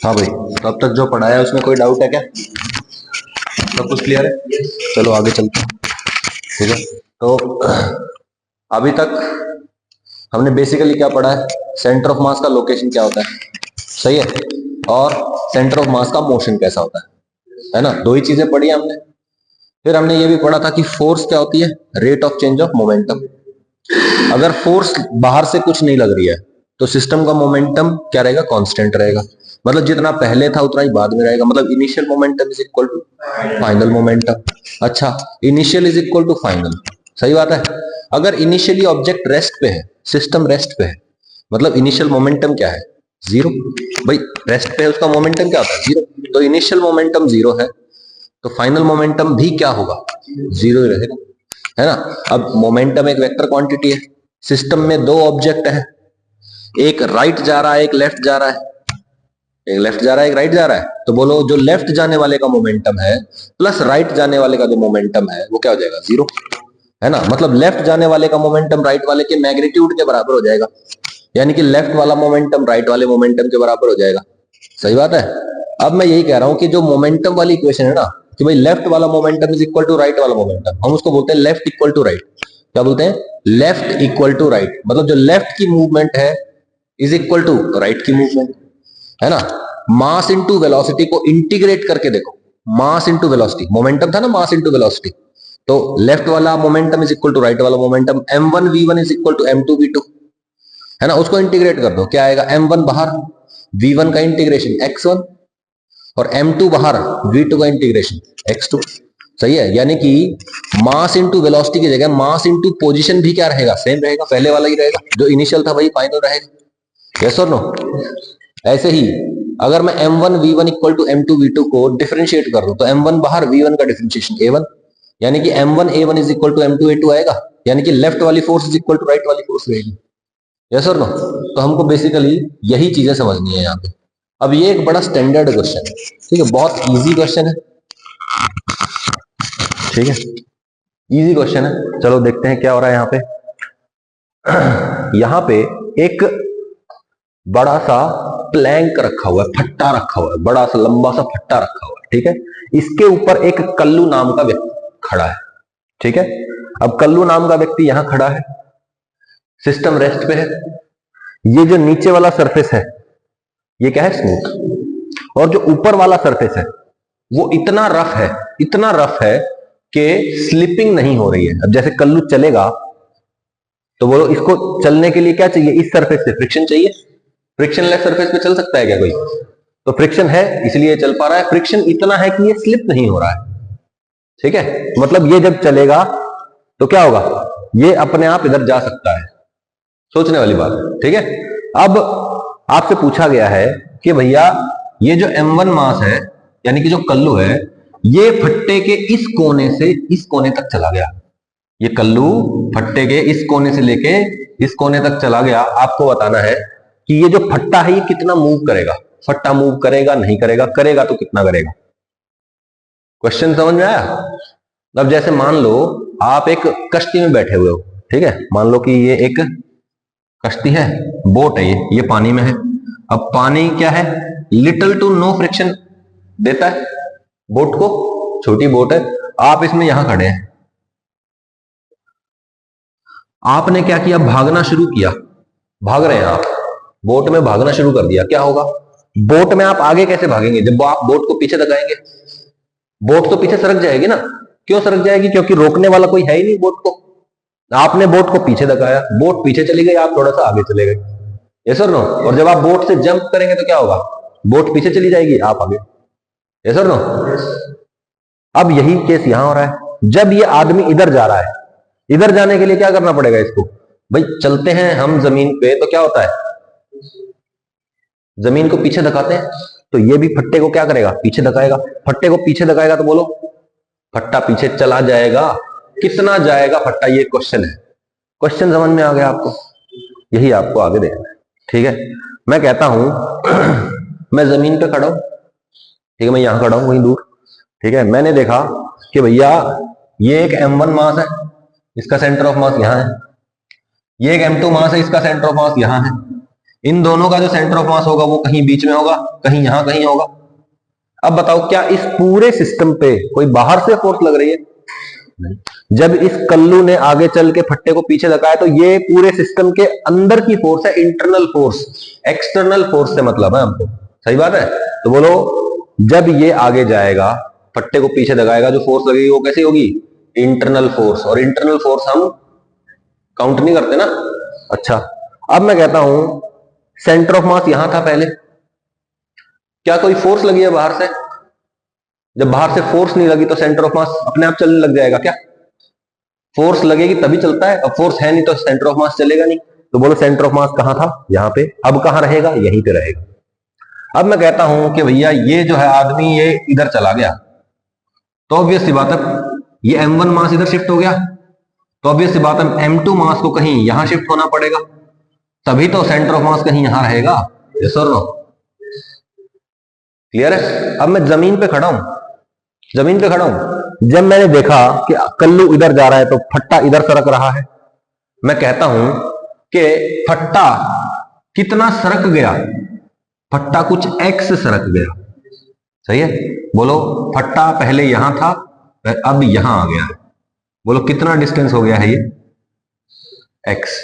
हाँ भाई, तो अब तक जो पढ़ाया है उसमें कोई डाउट है क्या? सब कुछ क्लियर है? चलो आगे चलते हैं। ठीक है, तो अभी तक हमने बेसिकली क्या पढ़ा है? सेंटर ऑफ मास का लोकेशन क्या होता है, सही है, और सेंटर ऑफ मास का मोशन कैसा होता है ना? दो ही चीजें पढ़ी हमने। फिर हमने ये भी पढ़ा था कि फोर्स क्या होती है, rate of change of momentum. अगर फोर्स बाहर से कुछ नहीं लग रही है तो सिस्टम का मोमेंटम क्या रहेगा, कांस्टेंट रहेगा। मतलब जितना पहले था उतना ही बाद में रहेगा। मतलब initial momentum is equal to final momentum. अच्छा, initial is equal to final, सही बात है। अगर इनिशियली ऑब्जेक्ट रेस्ट पे है, सिस्टम रेस्ट पे है, मतलब इनिशियल मोमेंटम क्या है, जीरो। भाई रेस्ट पे है, उसका मोमेंटम क्या होता है, जीरो। तो इनिशियल मोमेंटम जीरो है तो फाइनल मोमेंटम भी क्या होगा, जीरो ही रहेगा, है ना? अब मोमेंटम एक वेक्टर क्वांटिटी है। सिस्टम में दो ऑब्जेक्ट है, एक राइट जा रहा है एक लेफ्ट जा रहा है, एक लेफ्ट जा रहा है एक राइट जा रहा है। तो बोलो जो लेफ्ट जाने वाले का मोमेंटम है प्लस राइट जाने वाले का जो मोमेंटम है वो क्या हो जाएगा, जीरो, है ना? मतलब लेफ्ट जाने वाले का मोमेंटम राइट वाले के मैग्नीट्यूड के बराबर हो जाएगा, यानी कि लेफ्ट वाला मोमेंटम राइट वाले मोमेंटम के बराबर हो जाएगा। सही बात है। अब मैं यही कह रहा हूं कि जो मोमेंटम वाली इक्वेशन है ना, कि भाई लेफ्ट वाला momentum is equal to right वाला मोमेंटम, हम उसको बोलते हैं लेफ्ट इक्वल टू राइट। क्या बोलते हैं, लेफ्ट इक्वल टू राइट। मतलब जो लेफ्ट की मूवमेंट है इज इक्वल टू राइट की मूवमेंट, है ना? मास इंटू वेलोसिटी को इंटीग्रेट करके देखो, मास इंटू वेलोसिटी, मोमेंटम था ना, मास इंटू वेलोसिटी। तो लेफ्ट वाला momentum is equal to right वाला momentum, m1v1 is equal to m2v2, है ना? उसको इंटीग्रेट कर दो, क्या आएगा, m1 बाहर, v1 का इंटीग्रेशन x1, और m2 बाहर, v2 का इंटीग्रेशन x2। सही है, यानी कि मास इंटू वेलोसिटी की जगह मास इंटू पोजीशन भी क्या रहेगा, सेम रहेगा, पहले वाला ही रहेगा, जो इनिशियल था वही फाइनल रहेगा। यस और नो? ऐसे ही अगर मैं m1 v1 equal to m2 v2 को डिफरेंशिएट कर दूं तो m1 बाहर, v1 का डिफरेंशिएशन a1, यानी कि m1 a1 is equal to m2 a2 आएगा, यानी कि लेफ्ट वाली force is equal to right वाली फोर्स रहेगी। यस और नो? तो हमको बेसिकली यही चीजें समझनी है यहाँ पे। अब ये एक बड़ा स्टैंडर्ड क्वेश्चन है, ठीक है, बहुत इजी क्वेश्चन है, ठीक है, इजी क्वेश्चन है। चलो देखते हैं क्या हो रहा है यहाँ पे। यहाँ पे एक बड़ा सा प्लैंक रखा हुआ है, फट्टा रखा हुआ है, बड़ा सा लंबा सा फट्टा रखा हुआ है, ठीक है। इसके ऊपर एक कल्लू नाम का व्यक्ति खड़ा है, ठीक है। अब कल्लू नाम का व्यक्ति यहां खड़ा है, सिस्टम रेस्ट पे है। ये जो नीचे वाला सरफेस है ये क्या है, स्मूथ, और जो ऊपर वाला सरफेस है वो इतना रफ है, इतना रफ है कि स्लिपिंग नहीं हो रही है। अब जैसे कल्लू चलेगा तो बोलो इसको चलने के लिए क्या चाहिए, इस सरफेस से फ्रिक्शन चाहिए। फ्रिक्शनलेस सरफेस पे चल सकता है क्या कोई? तो फ्रिक्शन है इसलिए चल पा रहा है। फ्रिक्शन इतना है कि ये स्लिप नहीं हो रहा है, ठीक है। मतलब ये जब चलेगा तो क्या होगा, ये अपने आप इधर जा सकता है। सोचने वाली बात है, ठीक है। अब आपसे पूछा गया है कि भैया ये जो m1 मास है, यानी कि जो कल्लू है, ये फट्टे के इस कोने से इस कोने तक चला गया। ये कल्लू फट्टे के इस कोने से लेके इस कोने तक चला गया। आपको बताना है कि ये जो फट्टा है ये कितना मूव करेगा। फट्टा मूव करेगा नहीं करेगा, करेगा तो कितना करेगा। क्वेश्चन समझ में आया? अब जैसे मान लो आप एक कश्ती में बैठे हुए हो, ठीक है। मान लो कि ये एक कश्ती है, बोट है, ये पानी में है। अब पानी क्या है, लिटिल टू नो फ्रिक्शन देता है बोट को, छोटी बोट है। आप इसमें यहां खड़े हैं, आपने क्या किया, भागना शुरू किया, भाग रहे हैं आप, बोट में भागना शुरू कर दिया। क्या होगा, बोट में आप आगे कैसे भागेंगे जब आप बोट को पीछे लगाएंगे? बोट तो पीछे सरक जाएगी ना। क्यों सरक जाएगी, क्योंकि रोकने वाला कोई है ही नहीं बोट को। आपने बोट को पीछे दबाया, बोट पीछे चली गई, आप थोड़ा सा आगे चले गए। यस और नो? और जब आप बोट से जंप करेंगे तो क्या होगा, बोट पीछे चली जाएगी, आप आगे। यस और नो? अब यही केस यहां हो रहा है। जब ये आदमी इधर जा रहा है, इधर जाने के लिए क्या करना पड़ेगा इसको, भाई चलते हैं हम जमीन पे तो क्या होता है, जमीन को पीछे धकाते हैं। तो ये भी फट्टे को क्या करेगा, पीछे धकाएगा। फट्टे को पीछे धकाएगा तो बोलो फट्टा पीछे चला जाएगा। कितना जाएगा फट्टा, ये क्वेश्चन है। क्वेश्चन समझ में आ गया आपको? यही आपको आगे देखना है, ठीक है। मैं कहता हूं मैं जमीन पे खड़ा हूं, ठीक है, मैं यहां खड़ा हूं वहीं दूर, ठीक है। मैंने देखा कि भैया ये एक m1 मास है, इसका सेंटर ऑफ मास यहां है। ये एक m2 मास है, इसका सेंटर ऑफ मास यहां है। इन दोनों का जो सेंटर ऑफ मास होगा वो कहीं बीच में होगा, कहीं यहां कहीं होगा। अब बताओ क्या इस पूरे सिस्टम पे कोई बाहर से फोर्स लग रही है? नहीं। जब इस कल्लू ने आगे चल के फट्टे को पीछे धकाया तो ये पूरे सिस्टम के अंदर की फोर्स है, इंटरनल फोर्स। एक्सटर्नल फोर्स से मतलब है हमको, सही बात है। तो बोलो जब ये आगे जाएगा, फट्टे को पीछे धकाएगा, जो फोर्स लगेगी वो कैसी होगी? Internal force. और इंटरनल फोर्स हम काउंट नहीं करते ना। अच्छा, अब मैं कहता हूं सेंटर ऑफ मास यहां था पहले, क्या कोई फोर्स लगी है बाहर से? जब बाहर से फोर्स नहीं लगी तो सेंटर ऑफ मास अपने आप चलने लग जाएगा क्या? फोर्स लगेगी तभी चलता है, अब फोर्स है नहीं तो सेंटर ऑफ मास चलेगा नहीं। तो बोलो सेंटर ऑफ मास कहां था? यहां पे। अब कहां रहेगा? यहीं पे रहेगा। अब मैं कहता हूं कि भैया ये जो है आदमी ये इधर चला गया, तो ऑब्वियस सी बात है ये m1 मास इधर शिफ्ट हो गया, तो ऑब्वियस सी बात है m2 मास को कहीं यहां शिफ्ट होना पड़ेगा, तभी तो सेंटर ऑफ मास कहीं यहां रहेगा। यस और नो? क्लियर है? अब मैं जमीन पे खड़ा हूं, जमीन पे खड़ा हूं, जब मैंने देखा कि कल्लू इधर जा रहा है तो फट्टा इधर सरक रहा है, मैं कहता हूं कि फट्टा कितना सरक गया? फट्टा कुछ x सरक गया, सही है। बोलो फट्टा पहले यहां था, अब यहां आ गया, बोलो कितना डिस्टेंस हो गया है ये? x।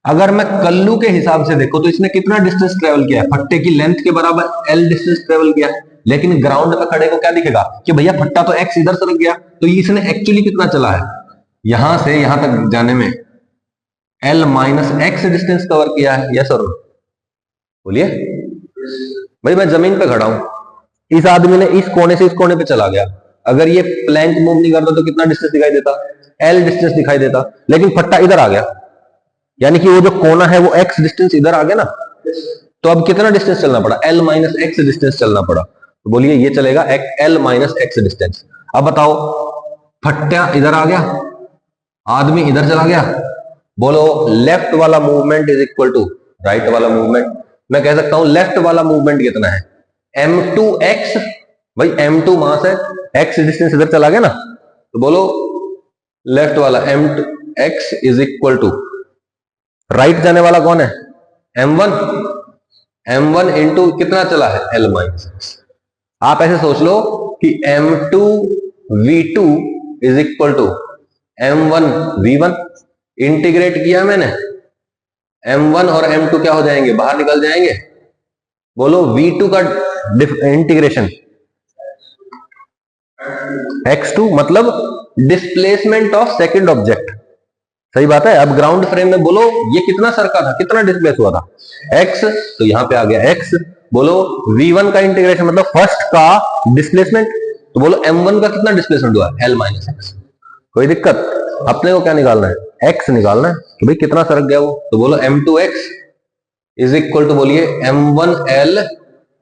अगर मैं कल्लू के हिसाब से देखो तो इसने कितना डिस्टेंस ट्रेवल किया है? फट्टे की लेंथ के बराबर l डिस्टेंस ट्रेवल किया है। लेकिन ग्राउंड पे खड़े को क्या दिखेगा कि भैया फट्टा तो x इधर सरक गया, तो इसने एक्चुअली कितना चला है? यहां से यहां तक जाने में l minus x distance cover किया है। यस और बोलिए भाई, मैं जमीन पे खड़ा हूं, इस आदमी ने इस कोने से इस कोने पे चला गया, अगर ये प्लैंक मूव नहीं करता तो कितना डिस्टेंस दिखाई देता? l डिस्टेंस दिखाई देता। लेकिन फट्टा इधर आ गया, यानी कि वो जो कोना है वो x डिस्टेंस इधर आ गया ना, तो अब कितना डिस्टेंस चलना पड़ा? l माइनस एक्स डिस्टेंस चलना पड़ा। तो बोलिए ये चलेगा l माइनस एक्स डिस्टेंस। अब बताओ फट्टा इधर आ गया, आदमी इधर चला गया, बोलो लेफ्ट वाला movement is equal to right वाला मूवमेंट। मैं कह सकता हूं लेफ्ट वाला मूवमेंट कितना है? m2x। भाई m2 मास है, x डिस्टेंस इधर चला गया ना, तो बोलो लेफ्ट वाला m2x is equal to right जाने वाला कौन है? m1। m1 इंटू कितना चला है? l minus x. आप ऐसे सोच लो कि m2 v2 is equal to m1 v1। Integrate किया मैंने, m1 और m2 क्या हो जाएंगे? बाहर निकल जाएंगे। बोलो v2 का इंटीग्रेशन x2 मतलब डिस्प्लेसमेंट ऑफ सेकंड ऑब्जेक्ट, सही बात है। अब ग्राउंड फ्रेम में बोलो ये कितना सरका था, कितना डिस्प्लेस हुआ था? x, तो यहां पे आ गया x। बोलो v1 का इंटीग्रेशन मतलब फर्स्ट का डिस्प्लेसमेंट, तो बोलो m1 का कितना डिस्प्लेसमेंट हुआ? l minus x. कोई दिक्कत? अपने को क्या निकालना है? x निकालना है कि भाई कितना सरक गया वो। तो बोलो m2x इज इक्वल टू बोलिए m1l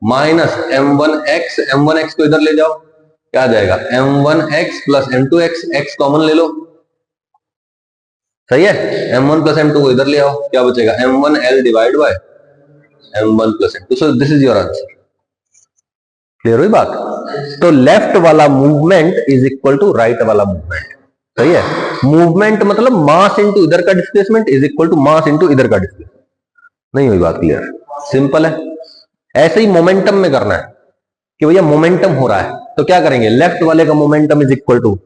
माइनस m1x। m1x को इधर ले जाओ, क्या आ जाएगा? m1x plus m2x, x common ले लो, सही है। m1 प्लस m2 को इधर ले आओ, क्या बचेगा? m1l divide by m1 plus m2। So this is your answer. Clear हुई बात? तो लेफ्ट वाला movement is equal to right वाला मूवमेंट, सही है। मूवमेंट मतलब मास इनटू इधर का displacement is equal to mass into इधर का डिस्प्लेसमेंट। नहीं हुई बात क्लियर? सिंपल है। ऐसे ही मोमेंटम में करना है कि भैया मोमेंटम हो रहा है तो क्या करेंगे? लेफ्ट वाले का momentum is equal to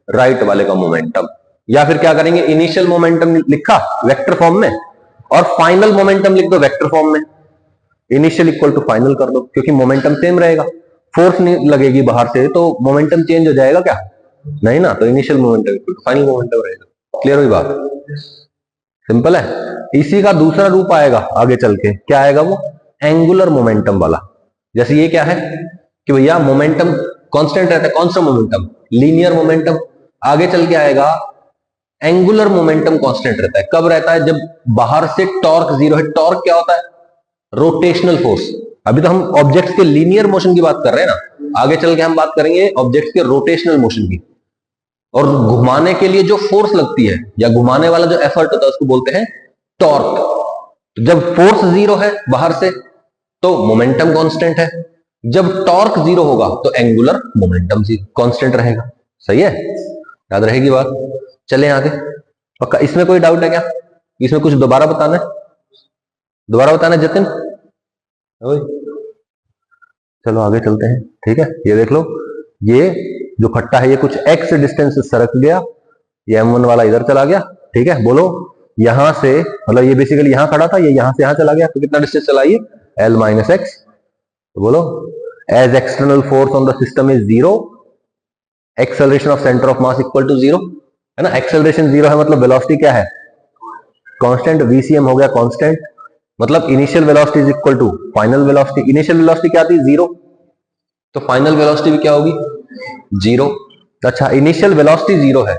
right वाले का मोमेंटम, या फिर क्या करेंगे? इनिशियल मोमेंटम लिखा वेक्टर फॉर्म में और फाइनल मोमेंटम लिख दो वेक्टर फॉर्म में। इनिशियल इक्वल टू फाइनल कर दो, क्योंकि मोमेंटम सेम रहेगा, फोर्स नहीं लगेगी बाहर से तो मोमेंटम चेंज हो जाएगा क्या? नहीं ना, तो initial momentum equal to final momentum रहेगा। क्लियर हुई बात? सिंपल है। इसी का दूसरा रूप आएगा आगे चल के, क्या आएगा वो? एंगुलर मोमेंटम वाला। जैसे ये क्या है कि भैया मोमेंटम कांस्टेंट रहता है, कौन सा मोमेंटम? Linear momentum. आगे चल के आएगा एंगुलर मोमेंटम कांस्टेंट रहता है। कब रहता है? जब बाहर से टॉर्क जीरो है। टॉर्क क्या होता है? Rotational force. अभी तो हम ऑब्जेक्ट्स के लीनियर मोशन की बात कर रहे हैं ना, आगे चल के हम बात करेंगे ऑब्जेक्ट्स के रोटेशनल मोशन की। और घुमाने के लिए जो फोर्स लगती है या घुमाने वाला जो एफर्ट होता है उसको बोलते हैं टॉर्क। तो जब फोर्स जीरो है बाहर से तो मोमेंटम कांस्टेंट है, जब टॉर्क जीरो होगा तो एंगुलर मोमेंटम कांस्टेंट रहेगा। सही है? याद रहेगी बात? चले आगे। पक्का? इसमें कोई डाउट है क्या? इसमें कुछ दोबारा बताना है? दोबारा बताना जतिन। ओए, चलो आगे चलते हैं। ठीक है, ये देख लो, ये जो खट्टा है ये कुछ x डिस्टेंस से सरक गया, ये m1 वाला इधर चला गया। ठीक है, बोलो यहां से, मतलब ये बेसिकली यहां खड़ा था, ये यहां से यहां चला गया, तो कितना डिस्टेंस चला ये l माइनस एक्स। तो बोलो as external force on the system is zero, acceleration of centre of mass equal to zero, है ना। एक्सेलरेशन जीरो है मतलब वेलोसिटी क्या है, कांस्टेंट, VCM हो गया कांस्टेंट, मतलब initial velocity is equal to final velocity. Initial velocity क्या थी, जीरो, तो फाइनल वेलोसिटी भी क्या होगी, जीरो। अच्छा, इनिशियल वेलोसिटी जीरो है,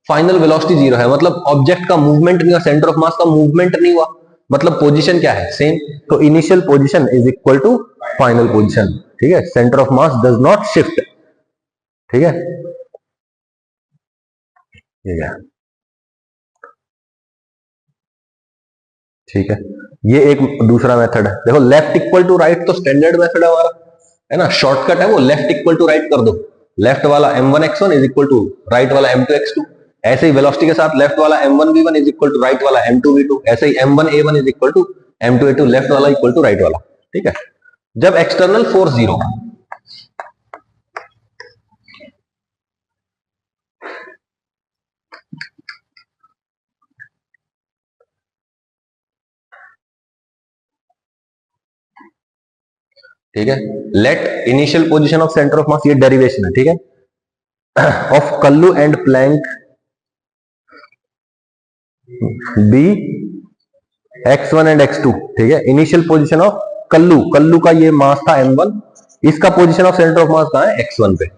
फाइनल वेलोसिटी जीरो है, मतलब ऑब्जेक्ट का मूवमेंट नहीं हुआ, सेंटर ऑफ मास का मूवमेंट नहीं हुआ, मतलब पोजीशन क्या है, सेम। तो initial position is equal to final position. ठीक है, centre of mass does not shift. ठीक है, ये क्या, ठीक है, ये एक दूसरा मेथड है। देखो लेफ्ट इक्वल टू राइट तो स्टैंडर्ड मेथड है हमारा, है ना, शॉर्टकट है वो, लेफ्ट इक्वल टू राइट कर दो, लेफ्ट वाला m1x1 is equal to right वाला m2x2। ऐसे ही वेलोसिटी के साथ लेफ्ट वाला m1v1 is equal to right वाला m2v2, ऐसे ही m1a1 is equal to m2a2, left वाला इक्वल टू राइट वाला। ठीक है, जब एक्सटर्नल फोर्स जीरो, ठीक है, let initial position of centre of mass, ये डेरिवेशन है, ठीक है, of Kallu and plank be x1 and x2। ठीक है, initial position of Kallu, Kallu का ये मास था m1, इसका position of centre of mass कहां है, x1 पे।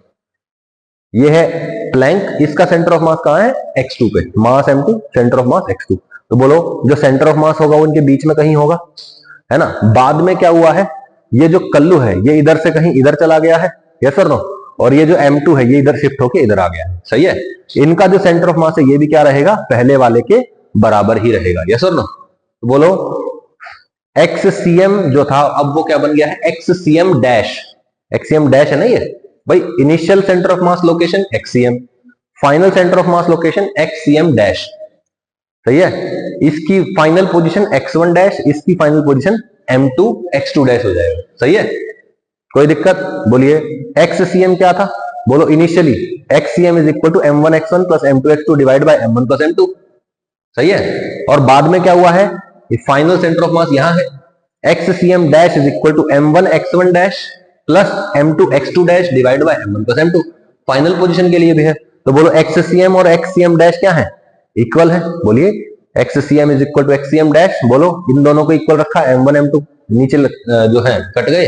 ये है प्लैंक, इसका सेंटर ऑफ मास कहां है, x2 पे, मास m2, centre of mass x2। तो बोलो जो सेंटर ऑफ मास होगा वो इनके बीच में कहीं होगा, है ना। बाद में क्या हुआ है, ये जो कल्लू है ये इधर से कहीं इधर चला गया है, यस और नो, और ये जो m2 है ये इधर शिफ्ट होके इधर आ गया है, सही है। इनका जो सेंटर ऑफ मास है ये भी क्या रहेगा, पहले वाले के बराबर ही रहेगा, यस और नो। तो बोलो XCM जो था अब वो क्या बन गया है, XCM डैश, XCM डैश है ना ये भाई, initial centre of mass location XCM, final centre of mass location XCM dash, सही है। इसकी फाइनल पोजीशन x1 डैश, इसकी final position m2 x2 dash हो जाएगा, सही है। कोई दिक्कत, बोलिए XCM क्या था, बोलो initially XCM is equal to m1 x1 plus m2 x2 divide by m1 plus m2, सही है। और बाद में क्या हुआ है, ये फाइनल सेंटर ऑफ मास यहां है, XCM dash is equal to m1 x1 dash plus m2 x2 dash divide by m1 plus m2, final position के लिए भी है। तो बोलो XCM और XCM डैश क्या है, इक्वल है, बोलिए XCM is equal to XCM dash, बोलो इन दोनों को इक्वल रखा, m1 m2 नीचे जो है कट गए,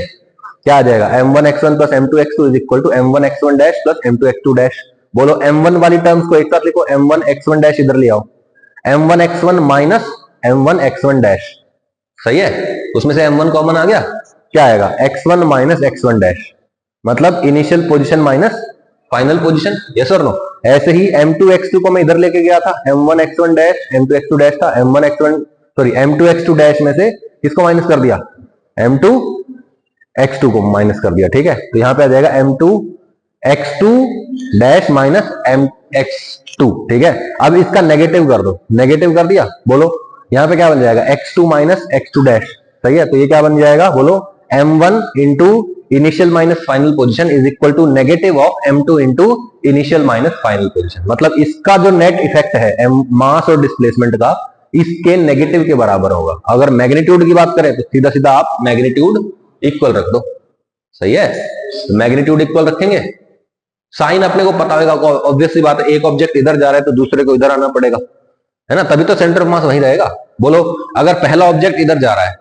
क्या आ जाएगा, m1 x1 plus m2 x2 is equal to m1 x1 dash plus m2 x2 dash. बोलो m1 वाली टर्म्स को एक साथ लिखो, m1 x1 डैश इधर ले आओ, m1 x1 minus m1 x1 dash, सही है, उसमें से m1 कॉमन आ गया, क्या आएगा, x1 माइनस x1 डैश, मतलब initial position minus final position, yes और नो। ऐसे ही m2 x2 को मैं इधर लेके गया था, m1 x1 dash m2 x2 dash था, m1 x1 sorry m2 x2 dash में से किसको माइनस कर दिया, m2 x2 को माइनस कर दिया, ठीक है। तो यहां पे आ जाएगा m2 x2 dash minus mx2, ठीक है। अब इसका नेगेटिव कर दो, नेगेटिव कर दिया, बोलो यहां पे क्या बन जाएगा, x2 माइनस x2 डैश, सही है। तो ये क्या बन जाएगा, बोलो m1 into initial minus final position is equal to negative of m2 into initial minus final position, मतलब इसका जो नेट इफेक्ट है मास और डिस्प्लेसमेंट का, इसके नेगेटिव के बराबर होगा। अगर मैग्नीट्यूड की बात करें तो सीधा सीधा आप मैग्नीट्यूड इक्वल रख दो, सही है, मैग्नीट्यूड इक्वल रखेंगे, साइन अपने को पता होगा, ऑब्वियस सी बात है, एक ऑब्जेक्ट इधर जा रहा है तो दूसरे को इधर आना पड़ेगा, है ना, तभी तो सेंटर ऑफ मास वहीं रहेगा। बोलो अगर पहला ऑब्जेक्ट इधर जा रहा है,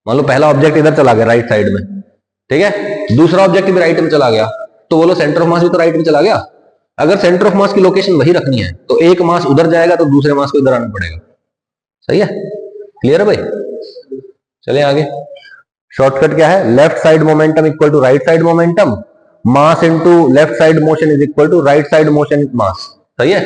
मान लो पहला ऑब्जेक्ट इधर चला गया राइट साइड में, ठीक है, दूसरा ऑब्जेक्ट भी राइट में चला गया, तो बोलो सेंटर ऑफ मास भी तो राइट में चला गया। अगर सेंटर ऑफ मास की लोकेशन वही रखनी है तो एक मास उधर जाएगा तो दूसरे मास को इधर आना पड़ेगा, सही है, क्लियर है भाई। चलिए आगे, शॉर्टकट क्या है, left side momentum equal to right side momentum, mass into left side motion is equal to right side motion mass, सही है।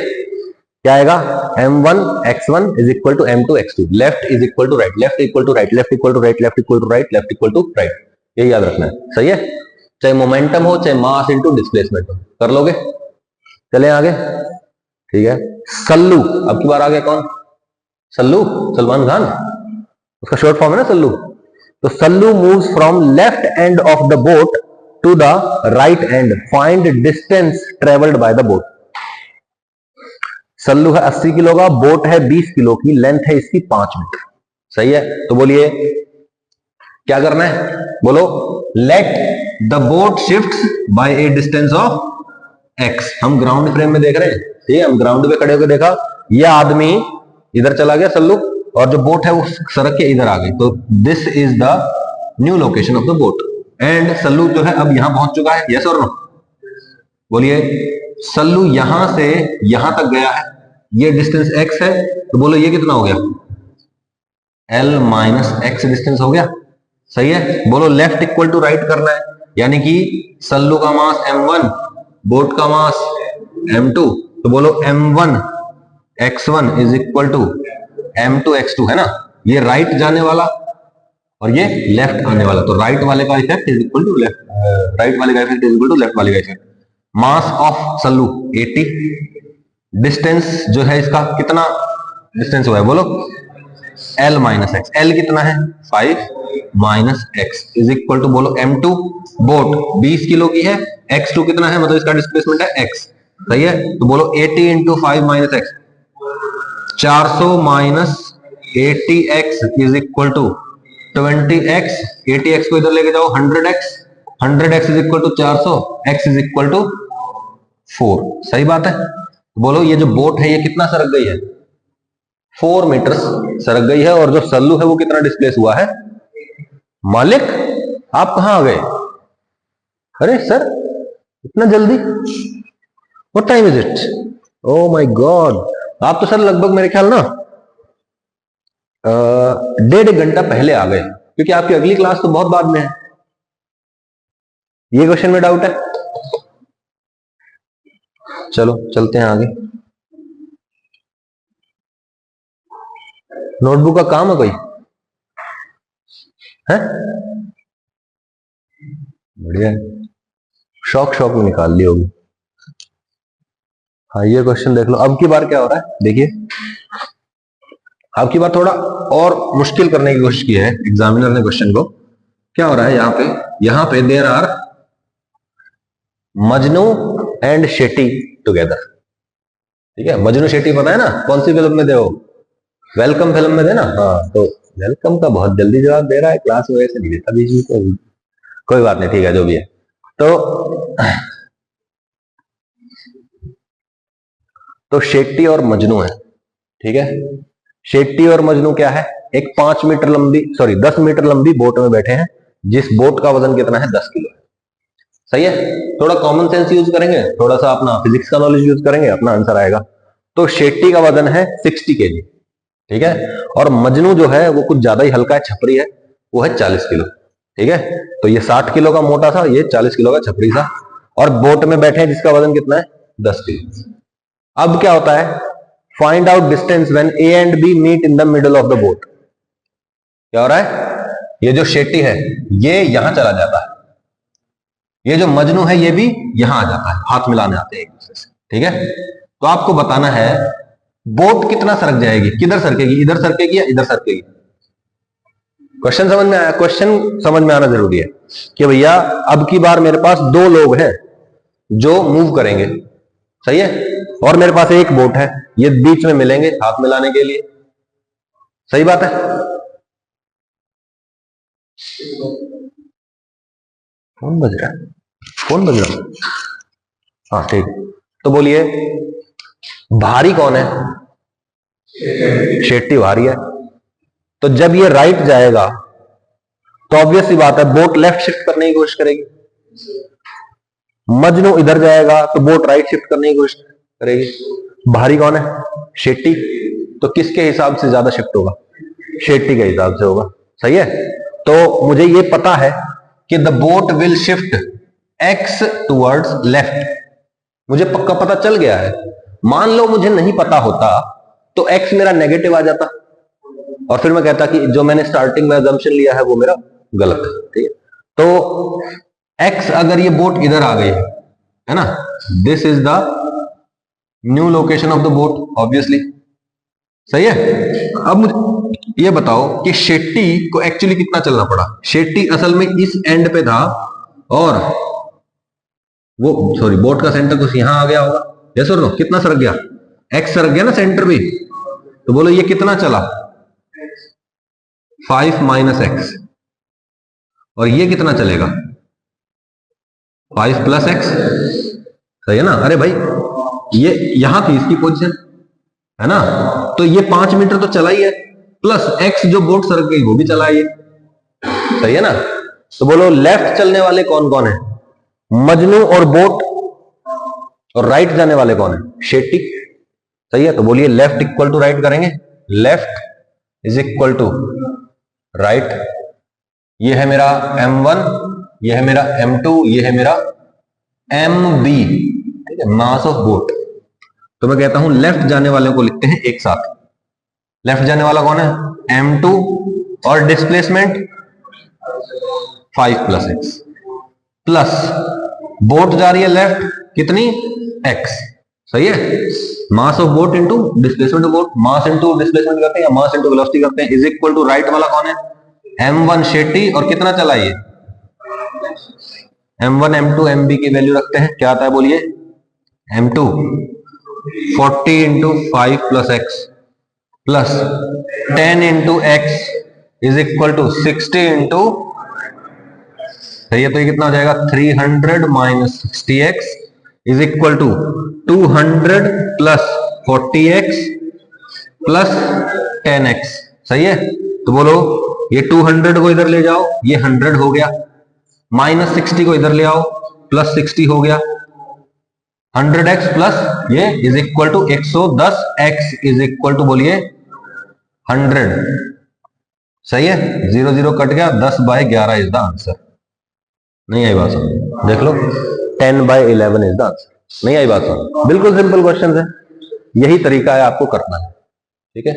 क्या आएगा, m1 x1 is equal to m2 x2, left is equal to right, left equal to right, left equal to right, left equal to right, left equal to right, ये याद रखना है, सही है। चाहे मोमेंटम हो चाहे मास इनटू डिस्प्लेसमेंट हो, कर लोगे। चले आगे, ठीक है। सल्लू, अब की बार आ गया कौन, सल्लू, सलमान खान, उसका शॉर्ट फॉर्म है ना सल्लू। तो Sallu moves from left end of the boat to the right end, find distance travelled by the boat. Sallu है 80 किलो का, बोट है 20 किलो की, लेंथ है इसकी 5 मीटर। सही है, तो बोलिए क्या करना है, बोलो let the boat shift by a distance of X. हम ग्राउंड फ्रेम में देख रहे हैं, ठीक है, हम ग्राउंड पे खड़े होकर देखा, ये आदमी इधर चला गया सल्लू, और जो बोट है वो सड़क के इधर आ गई, तो this is the new location of the boat. And Sallu जो है अब यहां पहुंच चुका है, यस और नो, बोलिए सल्लू यहां से यहां तक गया है, ये डिस्टेंस x है, तो बोलो ये कितना हो गया, l माइनस एक्स डिस्टेंस हो गया। सही है, बोलो लेफ्ट इक्वल टू राइट करना है, यानी कि सल्लू का मास m1, बोट का मास m2, तो बोलो m1 x1 is equal to m2 x2, है ना, ये राइट जाने वाला और ये लेफ्ट आने वाला, तो राइट वाले का effect is equal to left, right वाले का effect is equal to left वाले का effect. Mass of Sallu 80, distance जो है इसका कितना डिस्टेंस हुआ है, बोलो l माइनस एक्स, l कितना है 5 minus x is equal to, बोलो m2, बोट 20 किलो की है, x2 कितना है, मतलब इसका डिस्प्लेसमेंट है x। सही है, तो बोलो 80 into 5 minus x, 400 minus 80x is equal to 20x, 80x को इधर लेके जाओ 100x, 100x is equal to 400, x is equal to 4। सही बात है, बोलो ये जो बोट है ये कितना सरक गई है, 4 मीटर सरक गई है, और जो सल्लू है वो कितना डिस्प्लेस हुआ है। मालिक आप कहां आ गए, अरे सर इतना जल्दी, what time is it, oh my God, आप तो सर लगभग मेरे ख्याल ना 1.5 घंटा पहले आ गए, क्योंकि आपकी अगली क्लास तो बहुत बाद में है। ये क्वेश्चन में डाउट है, चलो चलते हैं आगे। नोटबुक का काम है कोई है, बढ़िया है, शौक शौक में निकाल ली होगी। हाँ ये क्वेश्चन देख लो, अब की बार क्या हो रहा है, देखिए अब की बार थोड़ा और मुश्किल करने की कोशिश की है एग्जामिनर ने क्वेश्चन को। क्या हो रहा है यहाँ पे there are Majnu and Shetty together, ठीक है, मजनू शेट्टी पता है ना, कौन सी फिल्म में थे वो, वेलकम फिल्म में थे ना, हाँ, तो वेलकम का बहुत जल्दी जवाब दे रहा है, क्लास में वैसे नहीं देता बीच में, कोई बात नहीं, ठीक है जो भी है। तो शेट्टी और मजनू है, ठीक है, शेट्टी और मजनू क्या है, एक 5 मीटर लंबी, सॉरी 10 मीटर लंबी बोट में बैठे हैं, जिस बोट का वजन कितना है 10 किलो है। सही है, थोड़ा कॉमन सेंस यूज करेंगे, थोड़ा सा अपना फिजिक्स का नॉलेज यूज करेंगे, अपना आंसर आएगा। तो शेट्टी का वजन है 60 kg, ठीक है, और मजनू जो है वो कुछ ज्यादा ही हल्का है, छपरी है, वो है 40 किलो, ठीक है, तो ये 60 किलो का मोटा सा, ये 40 किलो का छपरी सा, और बोट में बैठे हैं जिसका वजन कितना है 10 किलो। अब क्या होता है, find out distance when A and B meet in the middle of the boat. क्या हो रहा है, ये जो शेट्टी है ये यहां चला जाता है, ये जो मजनू है ये भी यहां आ जाता है, हाथ मिलाने आते हैं एक दूसरे से, ठीक है। तो आपको बताना है बोट कितना सरक जाएगी, किधर सरकेगी, इधर सरकेगी या इधर सरकेगी। क्वेश्चन समझ में आया, क्वेश्चन समझ में आना जरूरी है कि भैया अब की बार मेरे पास 2 लोग हैं जो मूव करेंगे, सही है, और मेरे पास एक बोट है, ये बीच में मिलेंगे हाथ मिलाने के लिए। सही बात है, फोन बज रहा है, फोन बज रहा है, हाँ ठीक। तो बोलिए भारी कौन है, शेट्टी भारी है, तो जब ये राइट जाएगा तो ऑब्वियस सी बात है बोट लेफ्ट शिफ्ट करने की कोशिश करेगी, मजनू इधर जाएगा तो बोट राइट शिफ्ट करने की कोशिश करेगी। भारी कौन है, शेट्टी, तो किसके हिसाब से ज्यादा शिफ्ट होगा, शेट्टी के हिसाब से होगा। सही है, तो मुझे ये पता है कि the boat will shift x towards left, मुझे पक्का पता चल गया है। मान लो मुझे नहीं पता होता तो एक्स मेरा नेगेटिव आ जाता, और फिर मैं कहता कि जो मैंने स्टार्टिंग में अजम्पशन लिया है वो मेरा गलत है, ठीक है। तो एक्स अगर ये बोट इधर आ गई है ना, this is the new location of the boat obviously. सही है, अब ये बताओ कि शेट्टी को एक्चुअली कितना चलना पड़ा। शेट्टी असल में इस एंड पे था और वो सॉरी बोट का सेंटर कुछ यहां आ गया होगा। यस और नो, कितना सरक गया? एक्स सरक गया ना सेंटर पे। तो बोलो ये कितना चला? 5 माइनस एक्स। और ये कितना चलेगा? 5 प्लस एक्स। सही है ना? अरे भाई ये यहां थी इसकी पोजीशन, है ना? तो ये 5 मीटर तो चला ही है, प्लस एक्स जो बोट सरक गई वो भी चला है ये। सही है ना? तो बोलो लेफ्ट चलने वाले कौन कौन है? मजनू और बोट। और राइट जाने वाले कौन है? शेट्टी। सही है? तो बोलिए लेफ्ट इक्वल टू राइट करेंगे। Left is equal to right. ये है मेरा m1, ये है मेरा m2, ये है मेरा mb, ठीक है, मास ऑफ बोट। तो मैं कहता हूं लेफ्ट जाने वाले को लिखते हैं एक साथ। लेफ्ट जाने वाला कौन है? m2 और displacement 5 plus x, plus boat जा रही है लेफ्ट कितनी? x। सही है? Mass of boat into displacement of boat, mass into displacement करते हैं या मास इंटू वेलोसिटी करते हैं, इज इक्वल टू राइट वाला कौन है? m1 शेट्टी। और कितना चला ये? m1 m2 mb की वैल्यू रखते हैं, क्या आता है बोलिए? m2 40 into 5 plus x plus 10 into x is equal to 60 into, सही है? तो ये कितना हो जाएगा? 300 minus 60x is equal to 200 plus 40x plus 10x। सही है? तो बोलो ये 200 को इधर ले जाओ, ये 100 हो गया, माइनस 60 को इधर ले आओ, प्लस 60 हो गया, 100x प्लस ये is equal to 110x is equal to बोलिए 100। सही है? 0 0 कट गया, 10/11 इज द आंसर। नहीं आई बात समझ? देख लो 10/11 इज द आंसर। नहीं आई बात समझ? बिल्कुल सिंपल क्वेश्चन है, यही तरीका है आपको करना है। ठीक है?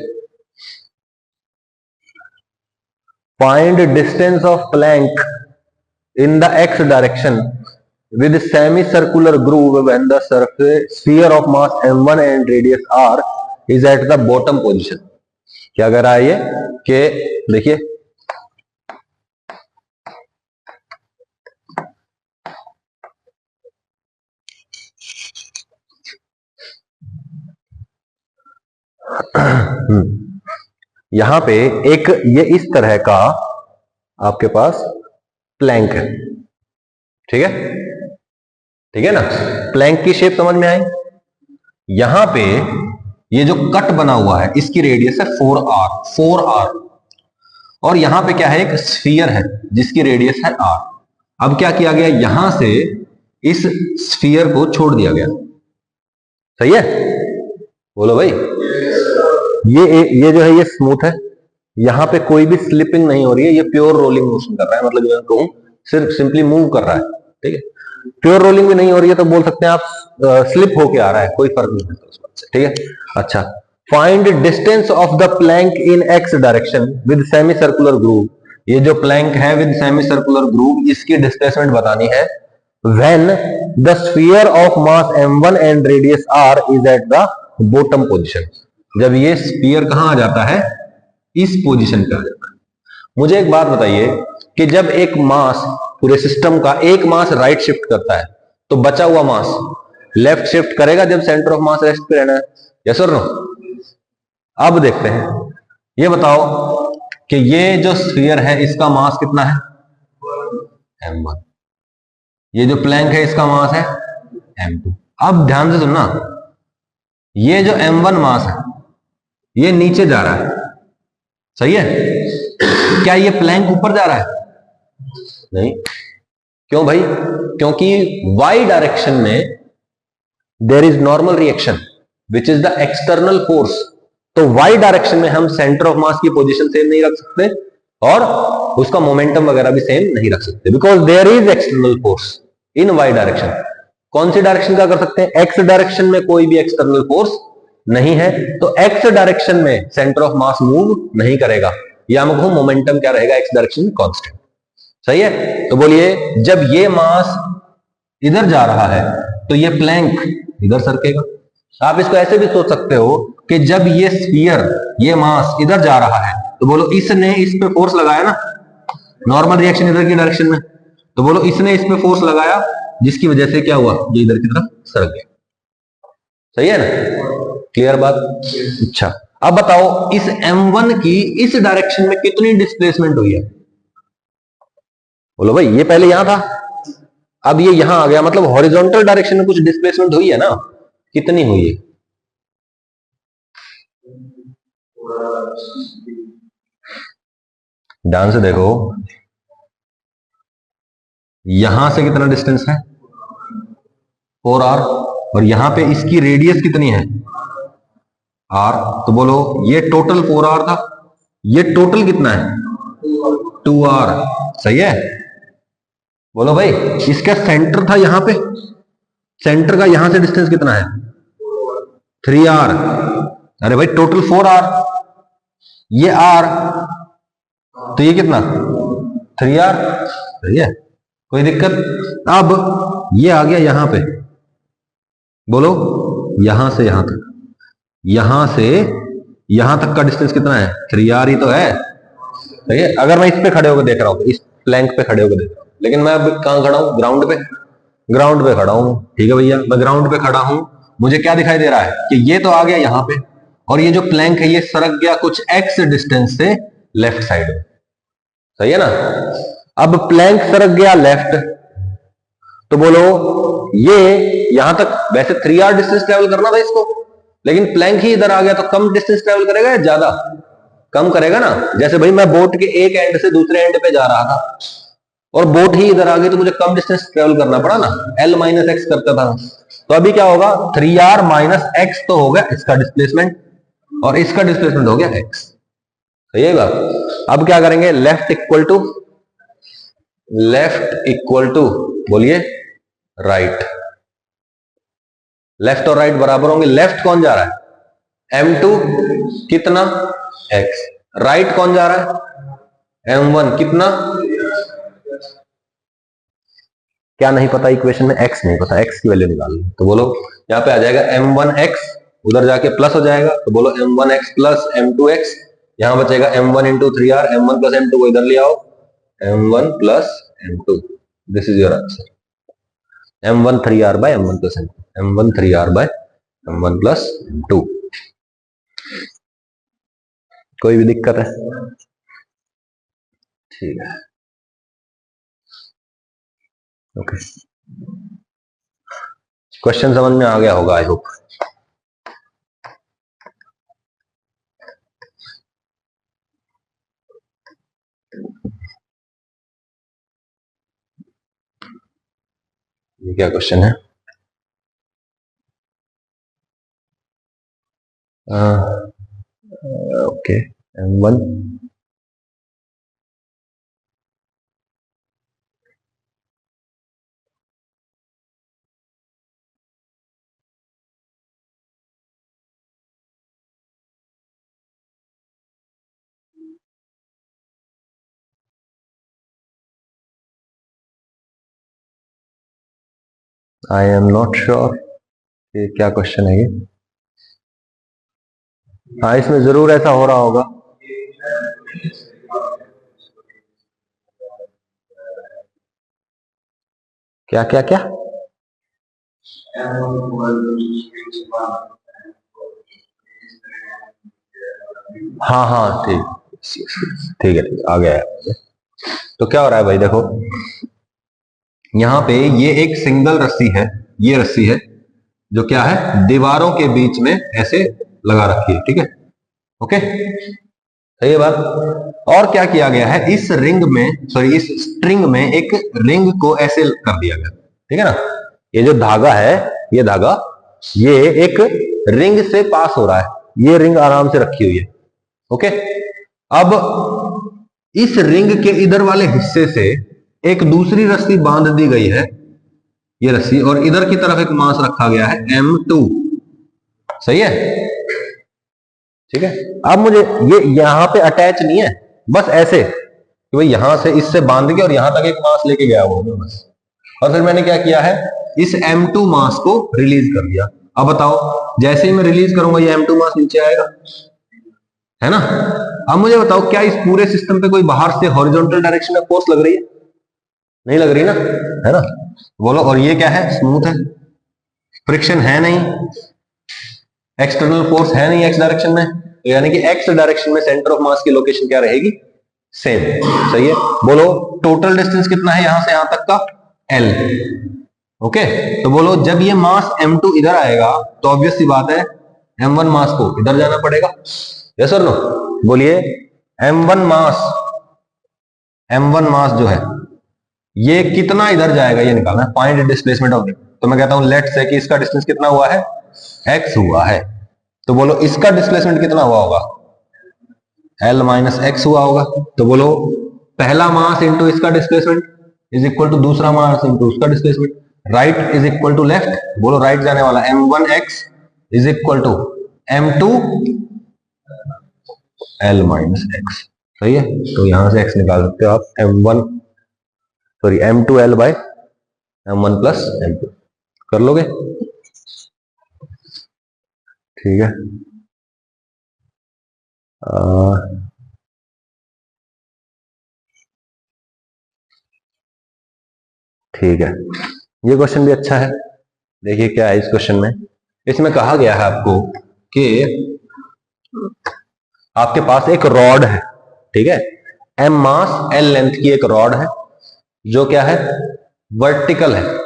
Find distance of Planck in the x direction with semicircular groove when the surface sphere of mass m1 and radius r is at the bottom position। क्या कह रहा है ये कि देखिए यहां पे एक ये इस तरह का आपके पास प्लैंक है। ठीक है? ठीक है ना? प्लैंक की शेप समझ में आई? यहां पे ये जो कट बना हुआ है इसकी रेडियस है 4r। और यहां पे क्या है? एक स्फीयर है जिसकी रेडियस है r। अब क्या किया गया? यहां से इस स्फीयर को छोड़ दिया गया। सही है? बोलो भाई। ये जो है ये स्मूथ है, यहां पे कोई भी स्लिपिंग नहीं हो रही है, ये प्योर रोलिंग मोशन कर रहा है, मतलब मैं कहूं सिर्फ सिंपली मूव कर रहा है। ठीक है? प्योर रोलिंग भी नहीं हो रही है तो बोल सकते हैं आप स्लिप होके आ रहा है, कोई फर्क नहीं पड़ता उस बात से। ठीक है? अच्छा, find distance of the plank in x direction with semi circular groove. ये जो प्लैंक है विद सेमी सर्कुलर ग्रूव, इसकी डिस्प्लेसमेंट बतानी है when the sphere of mass m1 and radius r is at the bottom position. जब ये sphere कहां आ जाता है? इस पोजीशन पे आ जाता है। मुझे एक बात बताइए कि जब एक मास पूरे सिस्टम का एक मास राइट शिफ्ट करता है तो बचा हुआ मास लेफ्ट शिफ्ट करेगा जब सेंटर ऑफ मास रेस्ट पे रहना है। यस और नो? अब देखते हैं, ये बताओ कि ये जो स्फीयर है इसका मास कितना है? m1। ये जो प्लैंक है इसका मास है m2। अब ध्यान से सुनना, ये जो m1 मास है ये नीचे जा रहा है। सही है? क्या ये प्लैंक ऊपर जा रहा है? नहीं। क्यों भाई? क्योंकि y डायरेक्शन में there is normal reaction which is the external force. तो y डायरेक्शन में हम सेंटर ऑफ मास की पोजीशन सेम नहीं रख सकते और उसका मोमेंटम वगैरह भी सेम नहीं रख सकते, because there is external force in y direction. कौन सी डायरेक्शन का कर सकते हैं? x डायरेक्शन में कोई भी एक्सटर्नल फोर्स नहीं है, तो x डायरेक्शन में सेंटर ऑफ मास मूव नहीं करेगा, या हम मोमेंटम क्या रहेगा? x डायरेक्शन में कांस्टेंट। सही है? तो बोलिए जब ये मास इधर जा रहा है तो ये प्लैंक इधर सरकेगा। आप इसको ऐसे भी सोच सकते हो कि जब ये स्फीयर, ये मास इधर जा रहा है तो बोलो इसने इस पे फोर्स लगाया ना, नॉर्मल रिएक्शन इधर की डायरेक्शन में, तो बोलो इसने इस पे फोर्स लगाया जिसकी वजह से क्या हुआ, ये इधर की तरफ सरक गया। सही है ना, क्लियर बात। अच्छा अब बताओ इस M1 की इस डायरेक्शन में कितनी डिस्प्लेसमेंट हुई है। बोलो भाई ये पहले यहां था, अब ये यहां आ गया, मतलब हॉरिजॉन्टल डायरेक्शन में कुछ डिस्प्लेसमेंट हुई है ना, कितनी हुई है। ध्यान से देखो, यहां से कितना डिस्टेंस है 4r, और यहां पे इसकी रेडियस कितनी है r, तो बोलो ये टोटल 4r था, ये टोटल कितना है 2r। सही है, बोलो भाई इसका सेंटर था यहां पे, सेंटर का यहां से डिस्टेंस कितना है 3r, अरे भाई टोटल 4r, ये r, तो ये कितना 3r। सही है, कोई दिक्कत। अब ये आ गया यहां पे, बोलो यहां से यहां तक, यहां से यहां तक का डिस्टेंस कितना है 3r ही तो है। सही है, अगर मैं इस पे खड़े होकर देख रहा हूं, इस प्लैंक पे खड़े होकर देख रहा हूं, लेकिन मैं अब कहां खड़ा हूं, ग्राउंड पे, ग्राउंड पे खड़ा हूं। ठीक है भैया, मैं ग्राउंड पे खड़ा हूं, मुझे क्या दिखाई दे रहा है कि ये तो आ गया यहां पे, और ये जो प्लैंक है ये सरक गया कुछ x डिस्टेंस से लेफ्ट साइड में। सही है ना, अब प्लैंक सरक गया लेफ्ट, तो बोलो ये यहां तक वैसे 3r डिस्टेंस ट्रेवल करना था इसको, लेकिन प्लैंक ही इधर आ गया, तो कम डिस्टेंस ट्रेवल करेगा या ज्यादा, कम करेगा ना। जैसे भाई मैं बोट के एक एंड से दूसरे एंड पे जा रहा था और बोट ही इधर आ गई, तो मुझे कम डिस्टेंस ट्रेवल करना पड़ा ना, l माइनस एक्स करता था। तो अभी क्या होगा 3r माइनस एक्स तो हो गया इसका डिस्प्लेसमेंट, और इसका डिस्प्लेसमेंट हो गया x। सही है बात। अब क्या करेंगे, लेफ्ट इक्वल टू बोलिए राइट, लेफ्ट और राइट बराबर होंगे। लेफ्ट कौन जा रहा है m2 कितना x, राइट कौन जा रहा है m1 कितना, क्या नहीं पता इक्वेशन में, x नहीं पता, x की वैल्यू निकालनी, तो बोलो यहां पे आ जाएगा m1x, उधर जाके प्लस हो जाएगा, तो बोलो m1x प्लस m2x, यहां बचेगा m1 into 3r, m1 plus m2 को इधर ले आओ, m1 plus m2, this is your answer, m1 3r by m1 plus m2, m1 3r by m1 plus m2। कोई भी दिक्कत है, ठीक है, ओके, क्वेश्चन समझ में आ गया होगा आई होप। ये क्या क्वेश्चन है, okay m1 I am not sure कि क्या क्वेश्चन है ये। हाँ इसमें जरूर ऐसा हो रहा होगा, क्या क्या क्या, हाँ हाँ ठीक, ठीक है आ गया है। तो क्या हो रहा है भाई देखो, यहां पे ये एक सिंगल रस्सी है, ये रस्सी है जो क्या है दीवारों के बीच में ऐसे लगा रखी है, ठीक है, ओके सही है बात। और क्या किया गया है, इस रिंग में सॉरी इस स्ट्रिंग में एक रिंग को ऐसे कर दिया गया, ठीक है ना, ये जो धागा है, ये धागा ये एक रिंग से पास हो रहा है, ये रिंग आराम से रखी हुई है, ओके। अब इस रिंग के इधर वाले हिस्से से एक दूसरी रस्सी बांध दी गई है, ये रस्सी, और इधर की तरफ एक मास रखा गया है m2, सही है, ठीक है। अब मुझे ये यहां पे अटैच नहीं है, बस ऐसे कि भाई यहां से इससे बांध के और यहां तक एक मास लेके गया वो बस, और फिर मैंने क्या किया है इस m2 मास को रिलीज कर दिया। अब बताओ जैसे ही मैं रिलीज करूंगा ये m2 मास नीचे आएगा, है ना। अब मुझे बताओ क्या इस पूरे सिस्टम पे कोई बाहर से हॉरिजॉन्टल डायरेक्शन में फोर्स लग रही है? नहीं लग रही ना, है ना। बोलो, और ये क्या है? स्मूथ है, फ्रिक्शन है नहीं, एक्सटर्नल फोर्स है नहीं एक्स डायरेक्शन में, यानी कि एक्स डायरेक्शन में सेंटर ऑफ मास की लोकेशन क्या रहेगी? सेम। सही है। बोलो टोटल डिस्टेंस कितना है यहां से यहां तक का? L। ओके, तो बोलो जब ये मास M2 इधर आएगा तो ऑब्वियस सी बात है M1 मास को इधर जाना पड़ेगा। यस और नो? बोलिए M1 मास जो है ये कितना इधर जाएगा ये निकालना है, फाइंड डिस्प्लेसमेंट ऑफ। तो मैं कहता हूं लेट से कि इसका डिस्टेंस कितना हुआ है? x हुआ है। तो बोलो इसका डिस्प्लेसमेंट कितना हुआ होगा? L माइनस एक्स हुआ होगा। तो बोलो पहला मास इंटू इसका डिस्प्लेसमेंट इज इक्वल टू दूसरा मास इंटू उसका displacement. Right is equal to left. बोलो राइट जाने वाला m1x is equal to m2 L minus x. सही है। तो यहां से x निकाल सकते हो आप m2 L bye m1 plus m2। कर लोगे? ठीक है। ठीक है, ये क्वेश्चन भी अच्छा है। देखिए क्या है इस क्वेश्चन में। इसमें कहा गया है आपको कि आपके पास एक रॉड है, ठीक है, m मास l लेंथ की एक रॉड है जो क्या है? वर्टिकल है,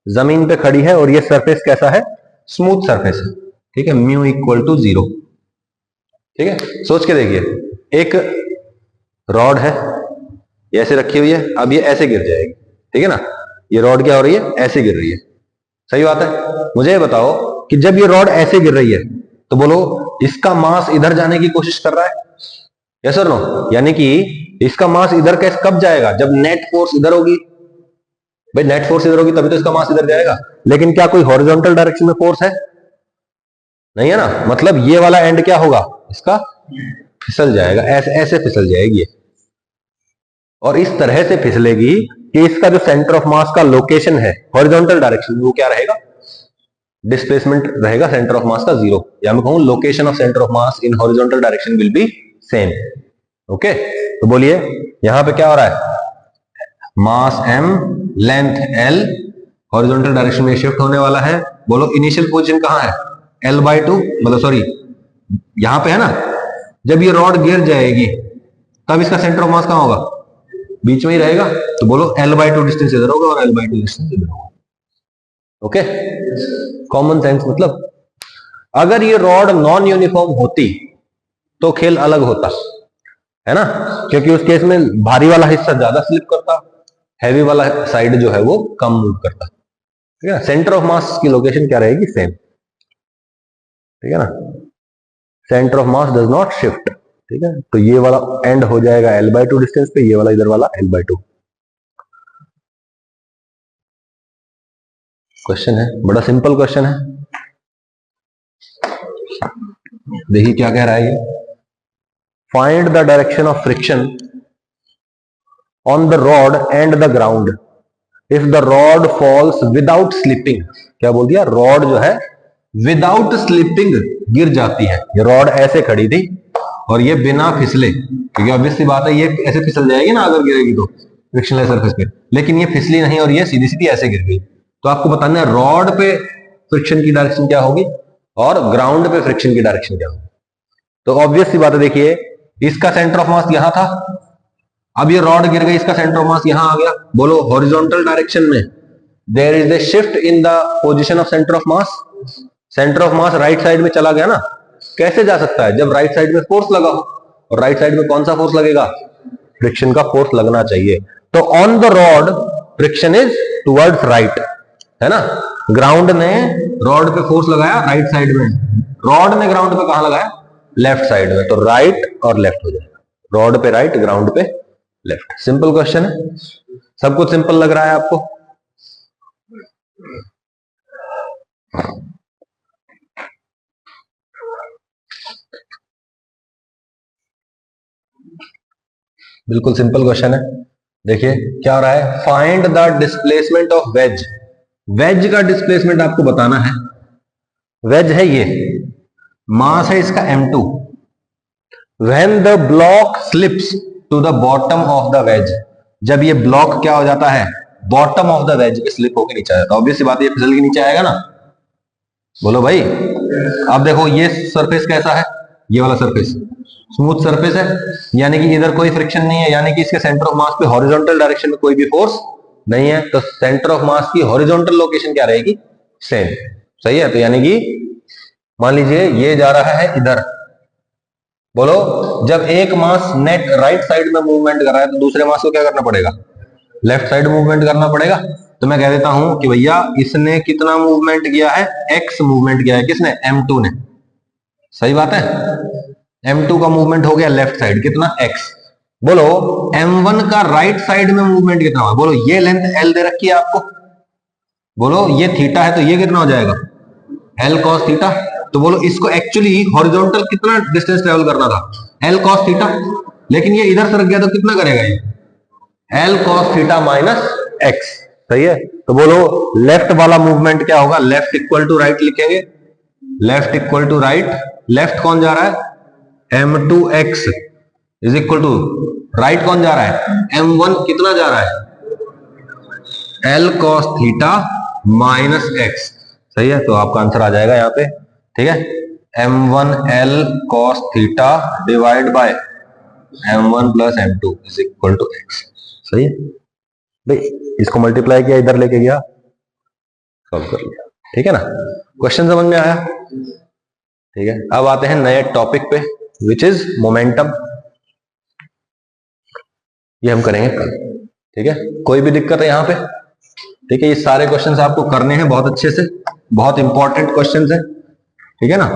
जमीन पे खड़ी है, और ये सरफेस कैसा है? स्मूथ सरफेस है। ठीक है, म्यू इक्वल टू 0। ठीक है, सोच के देखिए, एक रॉड है, ये ऐसे रखी हुई है, अब ये ऐसे गिर जाएगी। ठीक है ना, ये रॉड क्या हो रही है? ऐसे गिर रही है। सही बात है। मुझे ये बताओ कि जब ये रॉड ऐसे गिर रही है तो बोलो इसका मास इधर जाने की कोशिश कर रहा है? यस और नो? यानी कि इसका मास इधर कैसे कब जाएगा? जब नेट फोर्स इधर होगी। भाई नेट फोर्स इधर होगी तभी तो इसका मास इधर जाएगा। लेकिन क्या कोई हॉरिजॉन्टल डायरेक्शन में फोर्स है? नहीं है ना। मतलब ये वाला एंड क्या होगा? इसका फिसल जाएगा, ऐसे ऐसे फिसल जाएगी और इस तरह से फिसलेगी कि इसका जो सेंटर ऑफ मास का लोकेशन है हॉरिजॉन्टल डायरेक्शन में वो क्या रहेगा? डिस्प्लेसमेंट रहेगा सेंटर ऑफ मास का 0, या मैं कहूं location of centre of mass in horizontal direction will be same. Okay, तो बोलिए यहां पे क्या हो रहा है? मास m, length l, horizontal direction में शिफ्ट होने वाला है। बोलो इनिशियल पोजीशन कहां है? L/2, मतलब सॉरी यहां पे है ना। जब ये रॉड गिर जाएगी तब इसका सेंटर ऑफ मास कहां होगा? बीच में ही रहेगा। तो बोलो L/2 डिस्टेंस इधर होगा और L/2 डिस्टेंस इधर होगा। Okay, common sense. मतलब अगर ये रॉड नॉन यूनिफॉर्म होती तो खेल अलग होता, है ना, क्योंकि उस केस में भारी वाला हिस्सा ज्यादा स्लिप करता, हैवी वाला साइड जो है वो कम मूव करता। ठीक है ना। सेंटर ऑफ मास की लोकेशन क्या रहेगी? सेम। ठीक है ना, centre of mass does not shift. ठीक है, तो ये वाला एंड हो जाएगा L/2 डिस्टेंस पे, ये वाला इधर वाला L/2। क्वेश्चन है, बड़ा सिंपल क्वेश्चन है। देखिए क्या कह रहा है ये। Find the direction of friction on the rod and the ground if the rod falls without slipping. क्या बोल दिया? रॉड जो है विदाउट स्लिपिंग गिर जाती है। ये रॉड ऐसे खड़ी थी और ये बिना फिसले, क्योंकि ऑब्वियस सी बात है ये ऐसे फिसल जाएगी ना अगर गिरेगी तो फ्रिक्शनलेस सरफेस पे, लेकिन ये फिसली नहीं और ये सीधी सीधी ऐसे गिर गई। तो आपको बताना है रॉड पे फ्रिक्शन की डायरेक्शन क्या होगी और ग्राउंड पे फ्रिक्शन की डायरेक्शन क्या होगी। तो ऑब्वियस सी बात है, देखिए इसका सेंटर ऑफ मास यहां था, अब ये रॉड गिर गई, इसका सेंटर ऑफ मास यहां आ गया। बोलो हॉरिजॉन्टल डायरेक्शन में there is a shift in the position of centre of mass. Centre of mass right side में चला गया ना। कैसे जा सकता है? जब राइट साइड में फोर्स लगा हो, और राइट साइड में कौन सा फोर्स लगेगा? फ्रिक्शन का फोर्स लगना चाहिए। तो on the rod friction is towards right, है ना। ग्राउंड ने रॉड पे फोर्स लगाया राइट साइड में, रॉड ने ग्राउंड पे कहां लगाया? लेफ्ट साइड में। तो राइट और लेफ्ट हो जाएगा, रॉड पे राइट, ग्राउंड पे लेफ्ट। सिंपल क्वेश्चन है, सब कुछ सिंपल लग रहा है आपको? बिल्कुल सिंपल क्वेश्चन है। देखिए क्या हो रहा है, find the displacement of wedge. Wedge का डिस्प्लेसमेंट आपको बताना है। वेज है ये, मास है इसका m2, when the block slips to the bottom of the wedge, जब ये ब्लॉक क्या हो जाता है, बॉटम ऑफ द वेज पे स्लिप होकर नीचे आ जाता है, ऑब्वियस सी बात है ये फिसल के नीचे आएगा ना। बोलो भाई। अब देखो ये सरफेस कैसा है, ये वाला सरफेस स्मूथ सरफेस है, यानी कि इधर कोई फ्रिक्शन नहीं है, यानी कि इसके सेंटर ऑफ मास पे हॉरिजॉन्टल डायरेक्शन में कोई भी फोर्स नहीं है, तो सेंटर ऑफ मास की हॉरिजॉन्टल लोकेशन क्या रहेगी, सेम। सही है, तो यानी कि मान लीजिए ये जा रहा है इधर, बोलो जब एक मास नेट राइट साइड में मूवमेंट कर रहा है तो दूसरे मास को क्या करना पड़ेगा, लेफ्ट साइड मूवमेंट करना पड़ेगा। तो मैं कह देता हूं कि भैया इसने कितना मूवमेंट किया है, एक्स मूवमेंट किया है, किसने, M2 ने। सही बात है, M2 का मूवमेंट हो गया लेफ्ट साइड, कितना, एक्स। बोलो M1 का राइट साइड में मूवमेंट कितना हुआ, बोलो ये लेंथ L दे रखी है आपको, बोलो ये थीटा है तो ये कितना हो जाएगा, L cos थीटा। तो बोलो इसको एक्चुअली हॉरिजॉन्टल कितना डिस्टेंस ट्रेवल करना था, L cos थीटा, लेकिन ये इधर सरक गया तो कितना करेगा ये, L cos theta minus x. सही है, तो बोलो लेफ्ट वाला मूवमेंट क्या होगा, लेफ्ट इक्वल टू राइट लिखेंगे, left equal to right, left कौन जा रहा है, M2x is equal to right कौन जा रहा है, M1 कितना जा रहा है, L cos theta minus x. सही है, तो आपका आंसर आ जाएगा यहाँ पे, ठीक है, M1 L cos theta divide by M1 plus M2 is equal to x. सही है भाई, इसको मल्टीप्लाई किया, इधर लेके गया, सॉल्व कर लिया, ठीक है ना। क्वेश्चन समझ में आया, ठीक है। अब आते हैं नए टॉपिक पे, विच इज मोमेंटम। ये हम करेंगे कल, ठीक है। कोई भी दिक्कत है यहाँ पे, ठीक है। ये सारे क्वेश्चंस आपको करने हैं बहुत अच्छे से, बहुत इंपॉर्टेंट क्वेश्चंस हैं, ठीक है ना,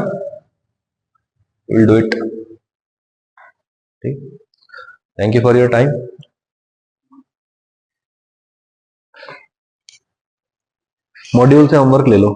विल डू इट, ठीक। Thank you for your time. Module से होमवर्क ले लो।